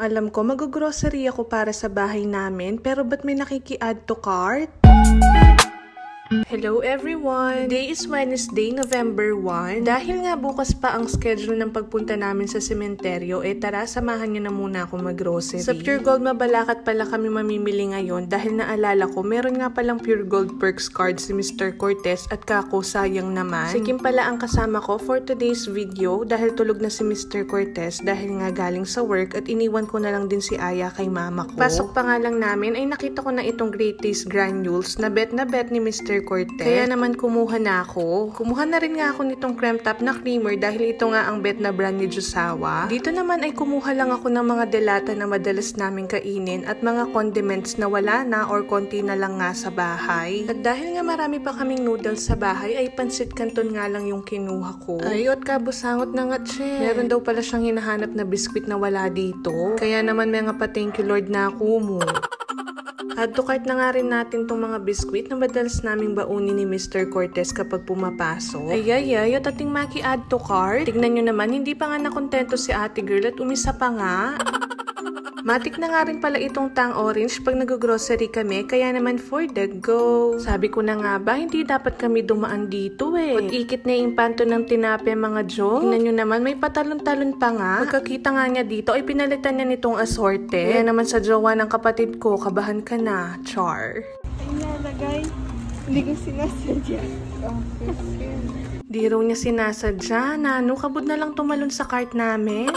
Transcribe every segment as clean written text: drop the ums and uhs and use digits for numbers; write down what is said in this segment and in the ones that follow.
Alam ko, mag-grocery ako para sa bahay namin, pero ba't may nakiki-add to cart? Hello everyone! Today is Wednesday, November 1. Dahil nga bukas pa ang schedule ng pagpunta namin sa sementeryo, tara, samahan nyo na muna ako mag-grocery. Sa Pure Gold Mabalacat pala kami mamimili ngayon dahil naalala ko, meron nga palang Pure Gold Perks card si Mr. Cortez at kako, sayang naman. Si Kim pala ang kasama ko for today's video dahil tulog na si Mr. Cortez dahil nga galing sa work at iniwan ko na lang din si Aya kay mama ko. Pasok pa nga lang namin ay nakita ko na itong Great Taste Granules na bet ni Mr. Cortez. Kaya naman kumuha na ako. Kumuha na rin nga ako nitong creme top na creamer dahil ito nga ang bet na brand ni Jusawa. Dito naman ay kumuha lang ako ng mga delata na madalas namin kainin at mga condiments na wala na or konti na lang nga sa bahay. At dahil nga marami pa kaming noodles sa bahay ay pansit canton nga lang yung kinuha ko. Ayot ka, busangot na nga che. Meron daw pala siyang hinahanap na biskwit na wala dito. Kaya naman mga pa-thank you Lord na ako mo. Add to cart na nga rin natin tong mga biskwit na madalas naming baunin ni Mr. Cortez kapag pumapasok. Ay, at ating maki-add to cart. Tignan nyo naman, hindi pa nga nakontento si ate girl at umisa pa nga. Matik na nga rin pala itong tang orange pag nag-grocery kami, kaya naman for the go. Sabi ko na nga ba, hindi dapat kami dumaan dito Ikit na yung panto ng tinape mga jo. Tingnan nyo naman, may patalon-talon pa nga. Pagkakita nga niya dito, ay pinalitan niya nitong assorte. Kaya naman sa jowa ng kapatid ko, kabahan ka na, char. Ay nalagay, hindi ko sinasadya. Di raw niya sinasadya, nano, kabod na lang tumalon sa cart namin.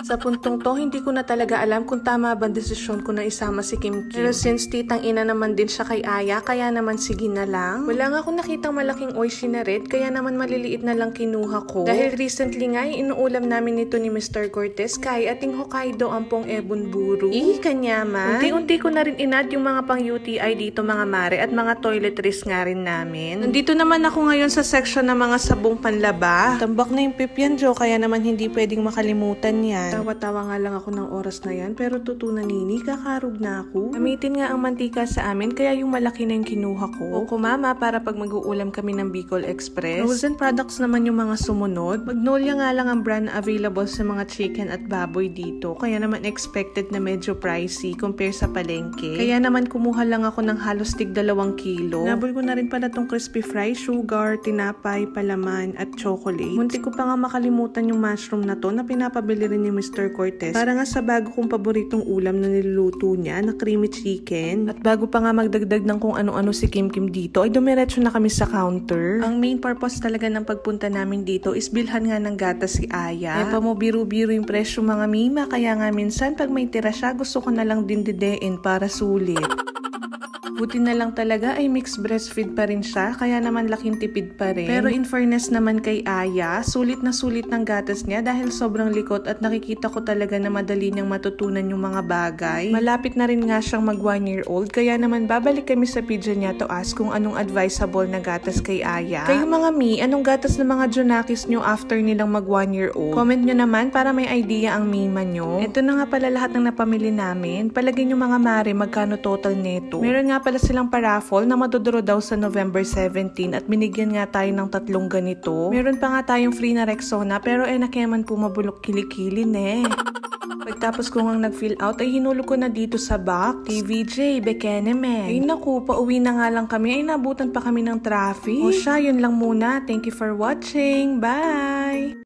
Sa puntong to, hindi ko na talaga alam kung tama ba desisyon ko na isama si Kim. Pero since titang ina naman din siya kay Aya, kaya naman sige na lang. Wala nga akong nakitang malaking oishi na red, kaya naman maliliit na lang kinuha ko. Dahil recently nga, inuulam namin nito ni Mr. Cortez kay ating Hokkaido ampong ebon buru. Kanyaman. Unti-unti ko na rin inad yung mga pang UTI dito mga mare at mga toiletries nga rin namin. Nandito naman ako ngayon sa section ng mga sabong panlaba. Tambak na yung pipyan jo, kaya naman hindi pwedeng makalimutan yan. Tawa-tawa nga lang ako ng oras na yan, pero tutunan nini, kakarog na ako. Gamitin nga ang mantika sa amin, kaya yung malaki na yung kinuha ko. O kumama, para pag mag-uulam kami ng Bicol Express. Frozen products naman yung mga sumunod. Magnolia nga lang ang brand na available sa mga chicken at baboy dito, kaya naman expected na medyo pricey compare sa palengke. Kaya naman kumuha lang ako ng halos tig 2 kilo. Nabol ko na rin pala tong crispy fry, sugar, tinapay, palaman, at chocolate. Munti ko pa nga makalimutan yung mushroom na to na pinapabili rin ni Mr. Cortez para nga sa bago kong paboritong ulam na niluluto niya na creamy chicken. At bago pa nga magdagdag ng kung ano-ano si Kim dito ay dumiretso na kami sa counter. Ang main purpose talaga ng pagpunta namin dito is bilhan nga ng gatas si Aya. Pa mo biro-biro yung presyo mga mima, kaya nga minsan pag may tira siya gusto ko na lang din didein para sulit. Buti na lang talaga ay mixed breastfeed pa rin siya, kaya naman laking tipid pa rin. Pero in fairness naman kay Aya, sulit na sulit ng gatas niya dahil sobrang likot at nakikita ko talaga na madali niyang matutunan yung mga bagay. Malapit na rin nga siyang mag 1-year-old, kaya naman babalik kami sa pidya niya to ask kung anong advisable na gatas kay Aya. Kayo mga mi, anong gatas ng mga Junakis nyo after nilang mag 1-year-old? Comment nyo naman para may idea ang mima nyo. Ito na nga pala lahat ng napamili namin. Palagay nyo mga mare magkano total neto. Meron nga pala silang paraffle na madodoro daw sa November 17 at binigyan nga tayo ng 3 ganito. Meron pa nga tayong free na Rexona pero nakiyaman po mabulok kilikili Pagtapos ko ngang nag-fill out ay hinulog ko na dito sa box. TVJ, Bekeneme. Ay naku, pauwi na nga lang kami ay nabutan pa kami ng traffic. O siya, yun lang muna. Thank you for watching. Bye!